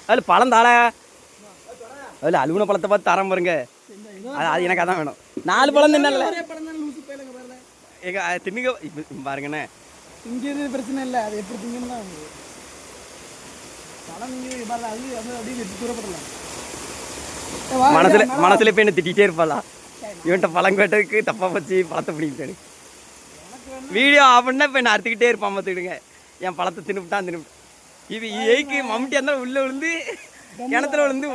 அதில் பழம் தாள அதில் அழுகுன பழத்தை பார்த்து தரம் பாருங்க. அது எனக்கு அதான் வேணும். 4 பழம் தின்னல எங்க தின்னுங்க பாருங்கண்ணே. திங்கிறது பிரச்சனை இல்லை, அது எப்படி திங்கன்னு தான் பழம் நீங்கள் அது அது அப்படியே தூரப்படலாம். மனசுல போய் என்ன திட்டிகிட்டே இருப்பாளா, இவன்ட்ட பழம் கேட்டதுக்கு தப்பா வச்சு பழத்தை பிடிக்கிட்டேன்னு. வீடியோ ஆஃப் பண்ணா இப்போ நான் அறுத்துக்கிட்டே இருப்பான் பார்த்துக்கிடுங்க. என் பழத்தை தின்னுவிட்டான். இது ஏய்க்கு மம்முட்டி இருந்தாலும் உள்ளே விழுந்து கிணத்துல விழுந்து